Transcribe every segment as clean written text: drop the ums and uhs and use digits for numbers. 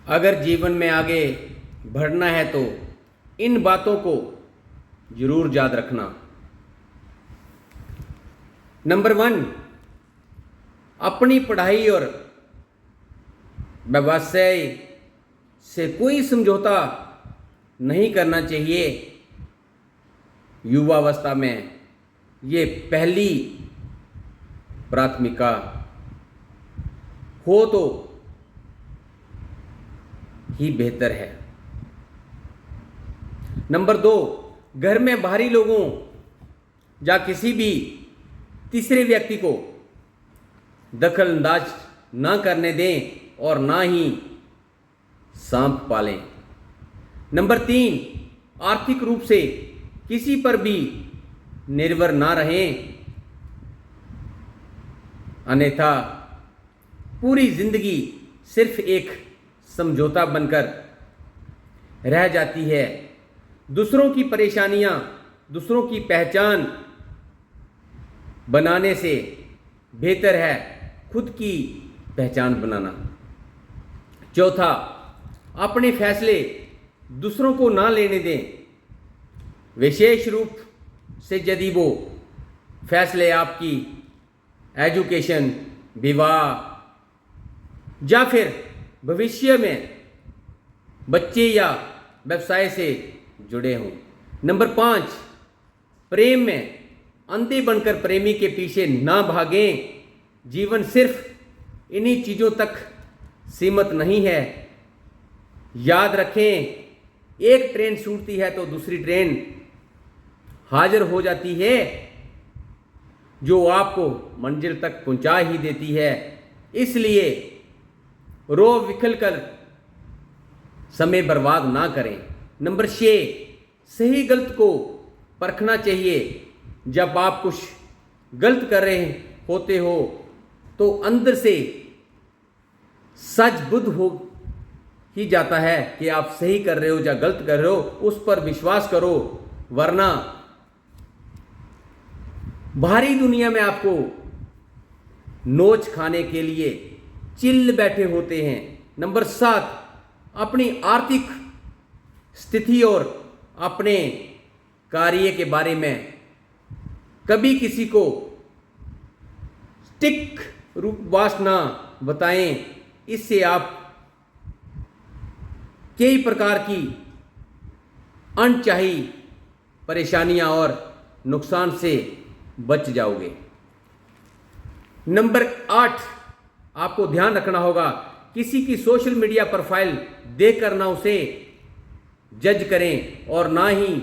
अगर जीवन में आगे बढ़ना है तो इन बातों को जरूर याद रखना। नंबर 1, अपनी पढ़ाई और व्यवसाय से कोई समझौता नहीं करना चाहिए। युवावस्था में ये पहली प्राथमिकता हो तो ही बेहतर है। नंबर 2, घर में बाहरी लोगों या किसी भी तीसरे व्यक्ति को दखल अंदाज ना करने दें और ना ही सांप पालें। नंबर 3, आर्थिक रूप से किसी पर भी निर्भर ना रहें, अन्यथा पूरी जिंदगी सिर्फ एक समझौता बनकर रह जाती है। दूसरों की परेशानियां दूसरों की पहचान बनाने से बेहतर है खुद की पहचान बनाना। चौथा, अपने फैसले दूसरों को ना लेने दें, विशेष रूप से यदि वो फैसले आपकी एजुकेशन, विवाह या फिर भविष्य में बच्चे या व्यवसाय से जुड़े हों। नंबर 5, प्रेम में अंधे बनकर प्रेमी के पीछे ना भागें। जीवन सिर्फ इन्हीं चीज़ों तक सीमित नहीं है। याद रखें, एक ट्रेन छूटती है तो दूसरी ट्रेन हाजिर हो जाती है, जो आपको मंजिल तक पहुंचा ही देती है। इसलिए रो विखल कर समय बर्बाद ना करें। नंबर 6, सही गलत को परखना चाहिए। जब आप कुछ गलत कर रहे होते हो तो अंदर से सच बुद्ध हो ही जाता है कि आप सही कर रहे हो या गलत कर रहे हो, उस पर विश्वास करो, वरना बाहरी दुनिया में आपको नोच खाने के लिए चिल्ल बैठे होते हैं। नंबर 7, अपनी आर्थिक स्थिति और अपने कार्य के बारे में कभी किसी को टिक रूपवास ना बताएं। इससे आप कई प्रकार की अनचाही परेशानियां और नुकसान से बच जाओगे। नंबर 8, आपको ध्यान रखना होगा, किसी की सोशल मीडिया प्रोफाइल देखकर ना उसे जज करें और ना ही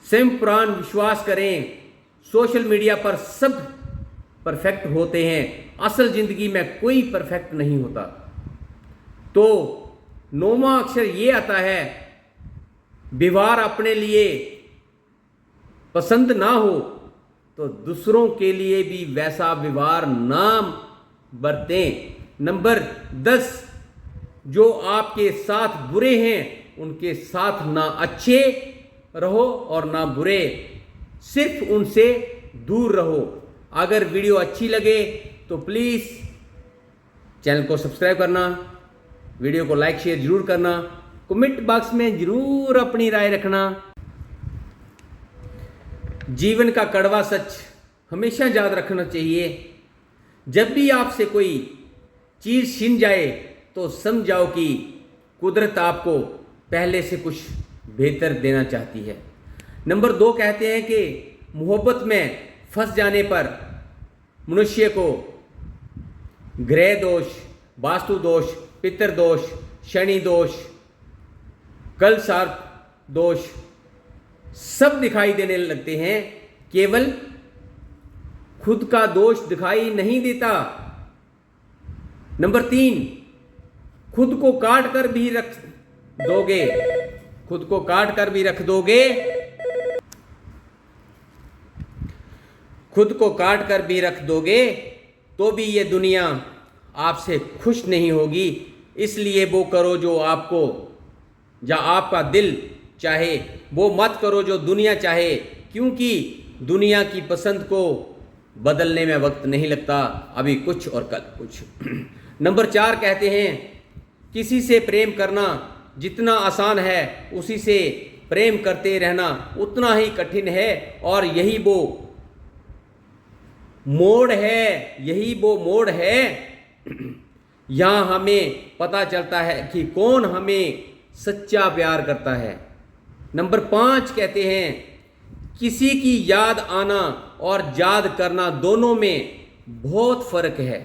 स्वयं विश्वास करें। सोशल मीडिया पर सब परफेक्ट होते हैं, असल जिंदगी में कोई परफेक्ट नहीं होता। तो 9वां अक्षर ये आता है, व्यवहार अपने लिए पसंद ना हो तो दूसरों के लिए भी वैसा व्यवहार ना बरतें। नंबर 10, जो आपके साथ बुरे हैं उनके साथ ना अच्छे रहो और ना बुरे, सिर्फ उनसे दूर रहो। अगर वीडियो अच्छी लगे तो प्लीज़ चैनल को सब्सक्राइब करना, वीडियो को लाइक शेयर जरूर करना, कमेंट बॉक्स में जरूर अपनी राय रखना। जीवन का कड़वा सच हमेशा याद रखना चाहिए। जब भी आपसे कोई चीज़ छिन जाए तो समझ जाओ कि कुदरत आपको पहले से कुछ बेहतर देना चाहती है। नंबर 2 कहते हैं कि मोहब्बत में फंस जाने पर मनुष्य को ग्रह दोष, वास्तु दोष, पितृ दोष, शनि दोष, कल सर्प दोष सब दिखाई देने लगते हैं, केवल खुद का दोष दिखाई नहीं देता। नंबर 3, खुद को काट कर भी रख दोगे, खुद को काट कर भी रख दोगे, खुद को काट कर भी रख दोगे तो भी ये दुनिया आपसे खुश नहीं होगी। इसलिए वो करो जो आपको या आपका दिल चाहे, वो मत करो जो दुनिया चाहे, क्योंकि दुनिया की पसंद को बदलने में वक्त नहीं लगता, अभी कुछ और कल कुछ। नंबर 4 कहते हैं किसी से प्रेम करना जितना आसान है उसी से प्रेम करते रहना उतना ही कठिन है, और यही वो मोड़ है यहाँ हमें पता चलता है कि कौन हमें सच्चा प्यार करता है। नंबर 5 कहते हैं किसी की याद आना और याद करना दोनों में बहुत फर्क है।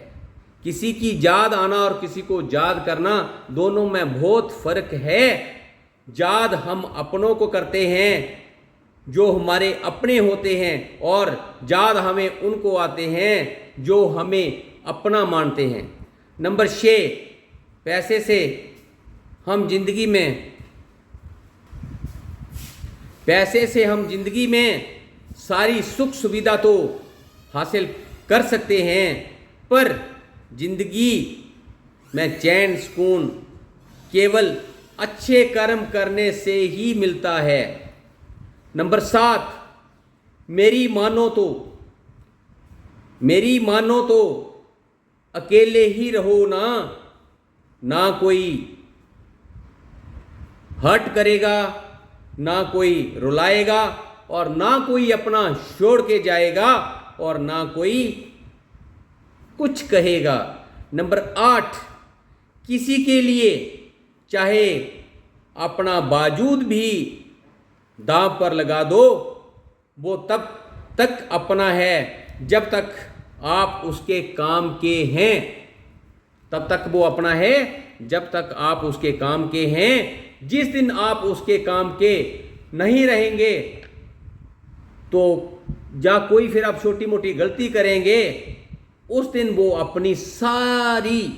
किसी की याद आना और किसी को याद करना दोनों में बहुत फर्क है। याद हम अपनों को करते हैं जो हमारे अपने होते हैं, और याद हमें उनको आते हैं जो हमें अपना मानते हैं। नंबर 6 पैसे से हम जिंदगी में सारी सुख सुविधा तो हासिल कर सकते हैं, पर जिंदगी में चैन सुकून केवल अच्छे कर्म करने से ही मिलता है। नंबर 7 मेरी मानो तो अकेले ही रहो ना कोई हर्ट करेगा, ना कोई रुलाएगा, और ना कोई अपना छोड़ के जाएगा, और ना कोई कुछ कहेगा। नंबर 8 किसी के लिए चाहे अपना बाजूद भी दांव पर लगा दो, वो तब तक अपना है जब तक आप उसके काम के हैं। तब तक वो अपना है जब तक आप उसके काम के हैं। जिस दिन आप उसके काम के नहीं रहेंगे तो या कोई फिर आप छोटी मोटी गलती करेंगे, उस दिन वो अपनी सारी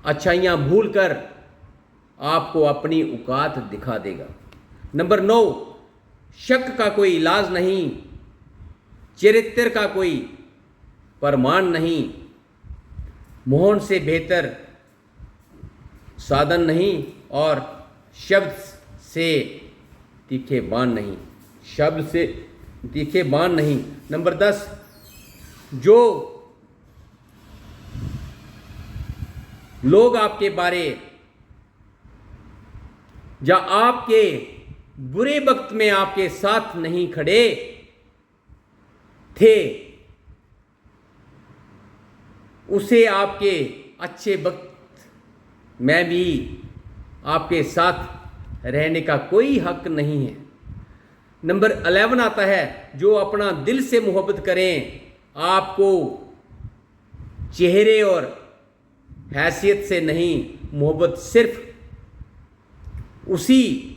अच्छाइयाँ भूलकर आपको अपनी औकात दिखा देगा। नंबर 9 शक का कोई इलाज नहीं, चरित्र का कोई प्रमाण नहीं, मौन से बेहतर साधन नहीं, और शब्द से तीखे बाण नहीं। नंबर 10 जो लोग आपके बारे या आपके बुरे वक्त में आपके साथ नहीं खड़े थे, उसे आपके अच्छे वक्त में भी आपके साथ रहने का कोई हक नहीं है। नंबर 11 आता है जो अपना दिल से मोहब्बत करें, आपको चेहरे और हैसियत से नहीं, मोहब्बत सिर्फ उसी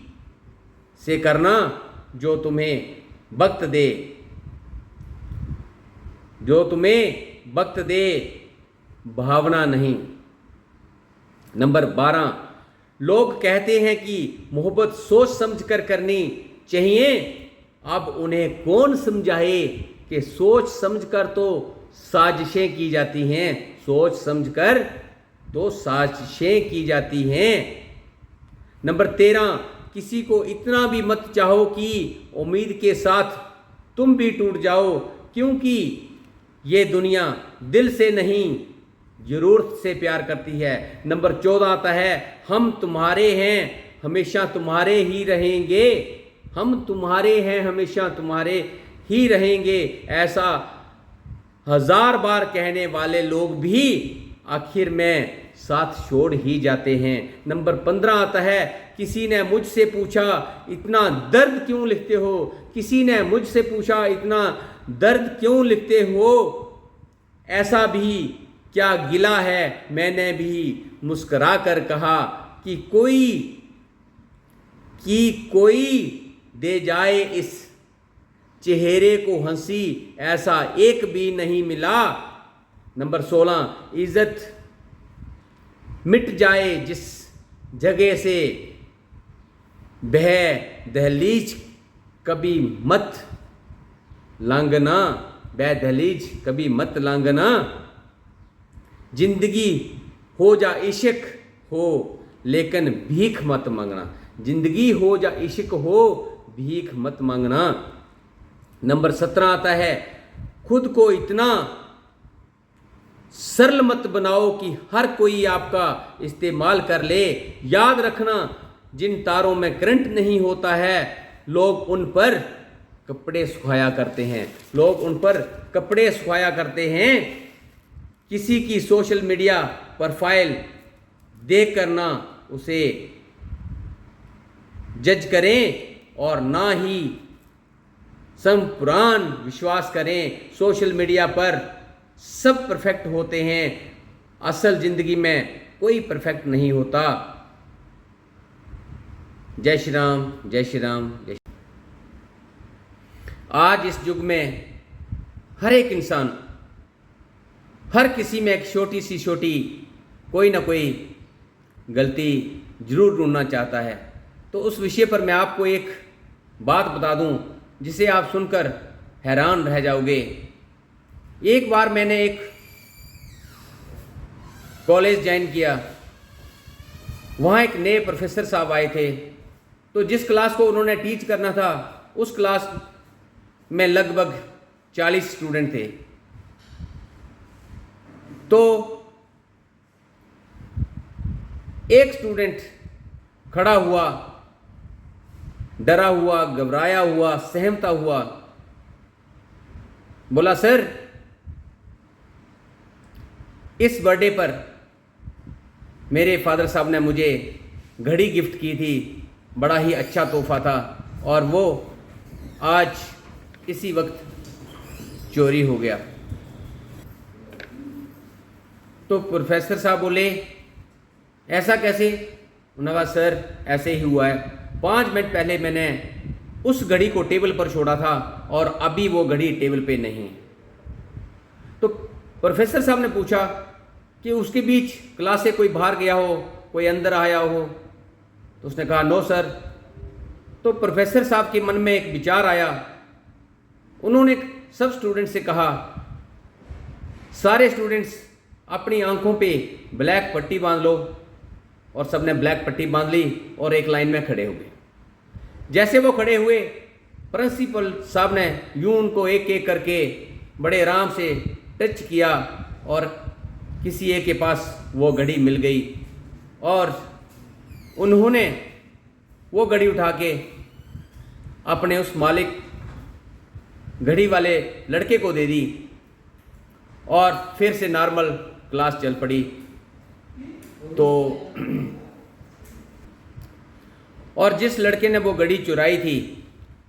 से करना जो तुम्हें वक्त दे, भावना नहीं। नंबर 12 लोग कहते हैं कि मोहब्बत सोच समझ कर करनी चाहिए। अब उन्हें कौन समझाए कि सोच समझकर तो साजिशें की जाती हैं, नंबर 13 किसी को इतना भी मत चाहो कि उम्मीद के साथ तुम भी टूट जाओ, क्योंकि ये दुनिया दिल से नहीं जरूरत से प्यार करती है। नंबर 14 आता है हम तुम्हारे हैं हमेशा तुम्हारे ही रहेंगे, ऐसा 1000 बार कहने वाले लोग भी आखिर में साथ छोड़ ही जाते हैं। नंबर 15 आता है किसी ने मुझसे पूछा इतना दर्द क्यों लिखते हो, ऐसा भी क्या गिला है। मैंने भी मुस्कुरा कर कहा कि कोई दे जाए इस चेहरे को हंसी, ऐसा एक भी नहीं मिला। नंबर 16 इज्जत मिट जाए जिस जगह से, वह दहलीज कभी मत लांघना, जिंदगी हो जा इश्क हो लेकिन भीख मत मांगना, नंबर 17 आता है खुद को इतना सरल मत बनाओ कि हर कोई आपका इस्तेमाल कर ले। याद रखना, जिन तारों में करंट नहीं होता है लोग उन पर कपड़े सुखाया करते हैं, लोग उन पर कपड़े सुखाया करते हैं। किसी की सोशल मीडिया प्रोफाइल देख कर ना उसे जज करें और ना ही संपुरान विश्वास करें। सोशल मीडिया पर सब परफेक्ट होते हैं, असल जिंदगी में कोई परफेक्ट नहीं होता। जय श्री राम, जय श्री राम, जय श्री राम। आज इस युग में हर एक इंसान, हर किसी में एक छोटी सी छोटी कोई ना कोई गलती जरूर ढूंढना चाहता है। तो उस विषय पर मैं आपको एक बात बता दूं जिसे आप सुनकर हैरान रह जाओगे। एक बार मैंने एक कॉलेज ज्वाइन किया, वहाँ एक नए प्रोफेसर साहब आए थे। तो जिस क्लास को उन्होंने टीच करना था उस क्लास में लगभग 40 स्टूडेंट थे। तो एक स्टूडेंट खड़ा हुआ, डरा हुआ, घबराया हुआ, सहमता हुआ, बोला सर इस बर्थडे पर मेरे फादर साहब ने मुझे घड़ी गिफ्ट की थी, बड़ा ही अच्छा तोहफा था और वो आज इसी वक्त चोरी हो गया। तो प्रोफेसर साहब बोले ऐसा कैसे? उन्होंने कहा सर ऐसे ही हुआ है, 5 मिनट पहले मैंने उस घड़ी को टेबल पर छोड़ा था और अभी वो घड़ी टेबल पे नहीं। तो प्रोफेसर साहब ने पूछा कि उसके बीच क्लास से कोई बाहर गया हो, कोई अंदर आया हो? तो उसने कहा नो सर। तो प्रोफेसर साहब के मन में एक विचार आया। उन्होंने सब स्टूडेंट्स से कहा, सारे स्टूडेंट्स अपनी आंखों पे ब्लैक पट्टी बांध लो। और सबने ब्लैक पट्टी बांध ली और एक लाइन में खड़े हो गए। जैसे वो खड़े हुए, प्रिंसिपल साहब ने यूं उनको एक एक करके बड़े आराम से टच किया और किसी एक के पास वो घड़ी मिल गई और उन्होंने वो घड़ी उठा के अपने उस मालिक घड़ी वाले लड़के को दे दी और फिर से नॉर्मल क्लास चल पड़ी। तो और जिस लड़के ने वो घड़ी चुराई थी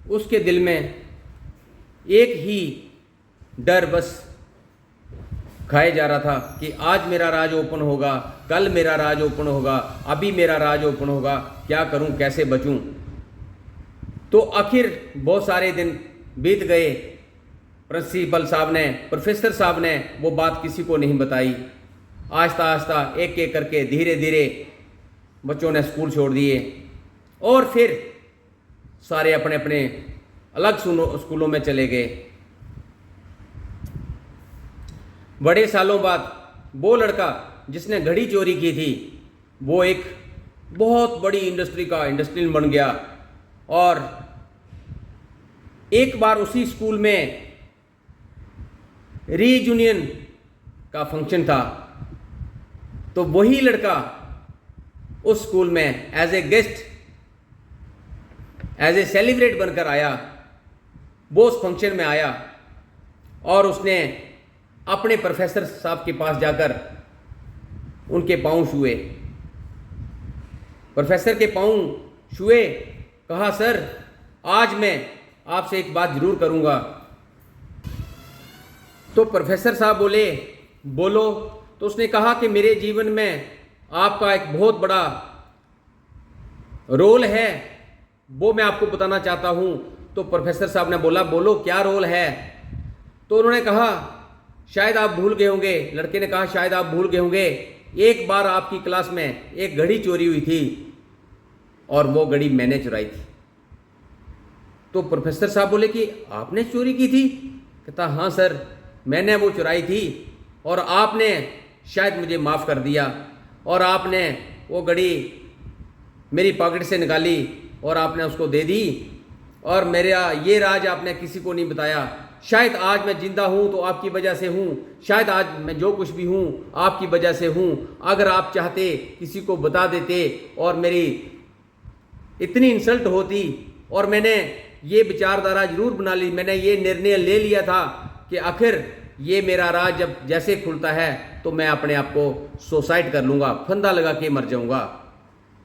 उसके दिल में एक ही डर बस खाए जा रहा था कि आज मेरा राज ओपन होगा, कल मेरा राज ओपन होगा, अभी मेरा राज ओपन होगा, क्या करूं, कैसे बचूं। तो आखिर बहुत सारे दिन बीत गए। प्रिंसिपल साहब ने, प्रोफेसर साहब ने वो बात किसी को नहीं बताई। आहिस्ता आहिस्ता एक एक करके धीरे धीरे बच्चों ने स्कूल छोड़ दिए और फिर सारे अपने अपने अलग स्कूलों में चले गए। बड़े सालों बाद वो लड़का जिसने घड़ी चोरी की थी वो एक बहुत बड़ी इंडस्ट्री का इंडस्ट्रियल बन गया। और एक बार उसी स्कूल में रीयूनियन का फंक्शन था, तो वही लड़का उस स्कूल में as a guest, as a celebrate बनकर आया। वो उस फंक्शन में आया और उसने अपने प्रोफेसर साहब के पास जाकर उनके पांव छुए। प्रोफेसर के पांव छुए, कहा सर आज मैं आपसे एक बात जरूर करूंगा। तो प्रोफेसर साहब बोले बोलो। तो उसने कहा कि मेरे जीवन में आपका एक बहुत बड़ा रोल है, वो मैं आपको बताना चाहता हूं। तो प्रोफेसर साहब ने बोला बोलो क्या रोल है? तो उन्होंने कहा शायद आप भूल गए होंगे। लड़के ने कहा शायद आप भूल गए होंगे, एक बार आपकी क्लास में एक घड़ी चोरी हुई थी और वो घड़ी मैंने चुराई थी। तो प्रोफेसर साहब बोले कि आपने चोरी की थी? कहता हाँ सर मैंने वो चुराई थी और आपने शायद मुझे माफ़ कर दिया और आपने वो घड़ी मेरी पॉकेट से निकाली और आपने उसको दे दी और मेरा ये राज आपने किसी को नहीं बताया। शायद आज मैं जिंदा हूं तो आपकी वजह से हूं, शायद आज मैं जो कुछ भी हूं आपकी वजह से हूं। अगर आप चाहते किसी को बता देते और मेरी इतनी इंसल्ट होती, और मैंने ये विचारधारा जरूर बना ली, मैंने ये निर्णय ले लिया था कि आखिर ये मेरा राज जब जैसे खुलता है तो मैं अपने आप को सुसाइड कर लूँगा, फंदा लगा के मर जाऊँगा।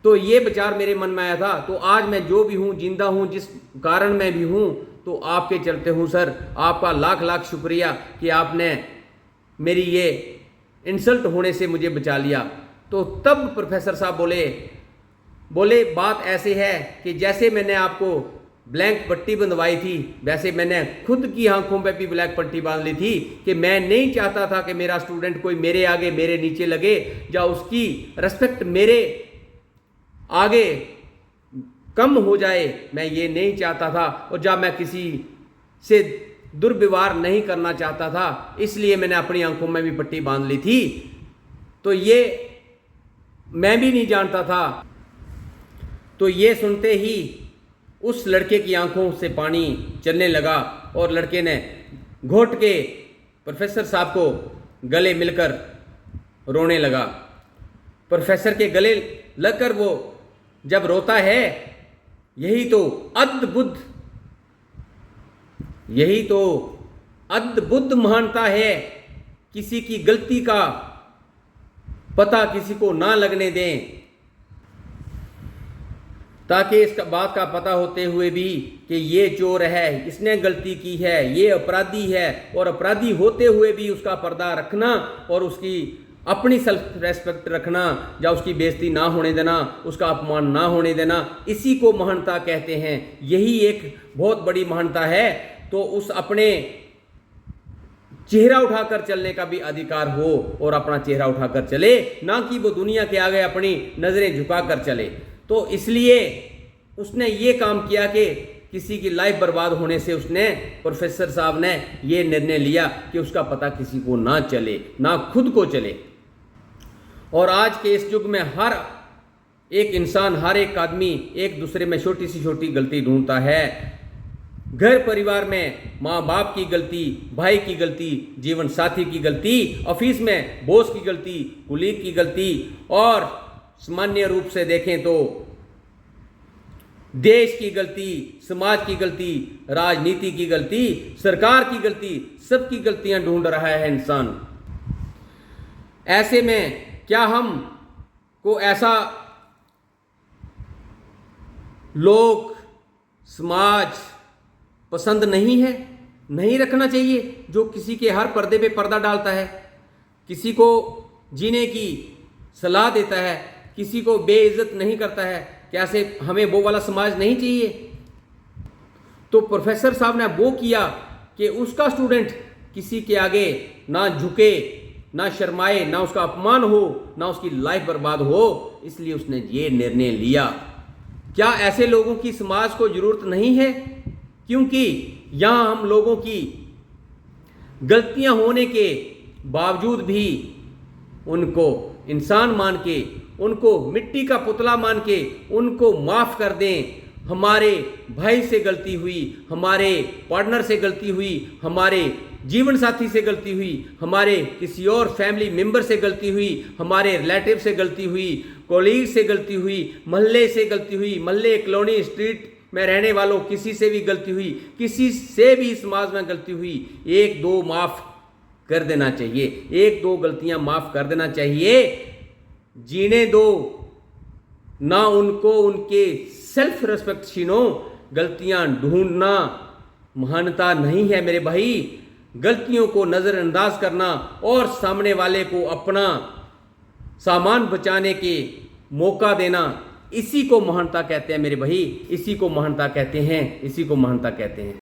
तो ये विचार मेरे मन में आया था। तो आज मैं जो भी हूँ, जिंदा हूँ, जिस कारण मैं भी हूँ, तो आपके चलते हूँ सर। आपका लाख लाख शुक्रिया कि आपने मेरी ये इंसल्ट होने से मुझे बचा लिया। तो तब प्रोफेसर साहब बोले बात ऐसे है कि जैसे मैंने आपको ब्लैंक पट्टी बंधवाई थी, वैसे मैंने खुद की आंखों पे भी ब्लैक पट्टी बांध ली थी कि मैं नहीं चाहता था कि मेरा स्टूडेंट कोई मेरे आगे मेरे नीचे लगे, या उसकी रिस्पेक्ट मेरे आगे कम हो जाए, मैं ये नहीं चाहता था। और जब मैं किसी से दुर्व्यवहार नहीं करना चाहता था, इसलिए मैंने अपनी आंखों में भी पट्टी बांध ली थी। तो ये मैं भी नहीं जानता था। तो ये सुनते ही उस लड़के की आंखों से पानी चलने लगा और लड़के ने घोट के प्रोफेसर साहब को गले मिलकर रोने लगा। प्रोफेसर के गले लगकर वो जब रोता है, यही तो अद्भुत महानता है। किसी की गलती का पता किसी को ना लगने दें, ताकि इस बात का पता होते हुए भी कि ये चोर है, इसने गलती की है, ये अपराधी है, और अपराधी होते हुए भी उसका पर्दा रखना और उसकी अपनी सेल्फ रेस्पेक्ट रखना, या उसकी बेइज्जती ना होने देना, उसका अपमान ना होने देना, इसी को महानता कहते हैं। यही एक बहुत बड़ी महानता है। तो उस अपने चेहरा उठाकर चलने का भी अधिकार हो और अपना चेहरा उठाकर चले, ना कि वो दुनिया के आगे अपनी नजरें झुकाकर चले। तो इसलिए उसने ये काम किया कि किसी की लाइफ बर्बाद होने से प्रोफेसर साहब ने ये निर्णय लिया कि उसका पता किसी को ना चले, ना खुद को चले। और आज के इस युग में हर एक इंसान, हर एक आदमी एक दूसरे में छोटी सी छोटी गलती ढूंढता है। घर परिवार में माँ बाप की गलती, भाई की गलती, जीवन साथी की गलती, ऑफिस में बॉस की गलती, कुलीग की गलती, और सामान्य रूप से देखें तो देश की गलती, समाज की गलती, राजनीति की गलती, सरकार की गलती, सबकी गलतियां ढूंढ रहा है इंसान। ऐसे में क्या हम को ऐसा लोग, समाज पसंद नहीं है, नहीं रखना चाहिए, जो किसी के हर पर्दे पे पर्दा डालता है, किसी को जीने की सलाह देता है, किसी को बेइज्जत नहीं करता है? कैसे हमें वो वाला समाज नहीं चाहिए? तो प्रोफेसर साहब ने वो किया कि उसका स्टूडेंट किसी के आगे ना झुके, ना शर्माए, ना उसका अपमान हो, ना उसकी लाइफ बर्बाद हो, इसलिए उसने ये निर्णय लिया। क्या ऐसे लोगों की समाज को जरूरत नहीं है? क्योंकि यहां हम लोगों की गलतियां होने के बावजूद भी उनको इंसान मान के, उनको मिट्टी का पुतला मान के उनको माफ कर दें। हमारे भाई से गलती हुई, हमारे पार्टनर से गलती हुई, हमारे जीवन साथी से गलती हुई, हमारे किसी और फैमिली मेंबर से गलती हुई, हमारे रिलेटिव से गलती हुई, कोलीग से गलती हुई, मोहल्ले से गलती हुई, मोहल्ले कॉलोनी स्ट्रीट में रहने वालों किसी से भी गलती हुई, किसी से भी समाज में गलती हुई, एक दो माफ कर देना चाहिए, एक दो गलतियां माफ कर देना चाहिए। जीने दो ना उनको, उनके सेल्फ रिस्पेक्ट छीनो। गलतियां ढूंढना महानता नहीं है मेरे भाई। गलतियों को नजरअंदाज करना और सामने वाले को अपना सामान बचाने के मौका देना, इसी को महानता कहते हैं मेरे भाई, इसी को महानता कहते हैं, इसी को महानता कहते हैं।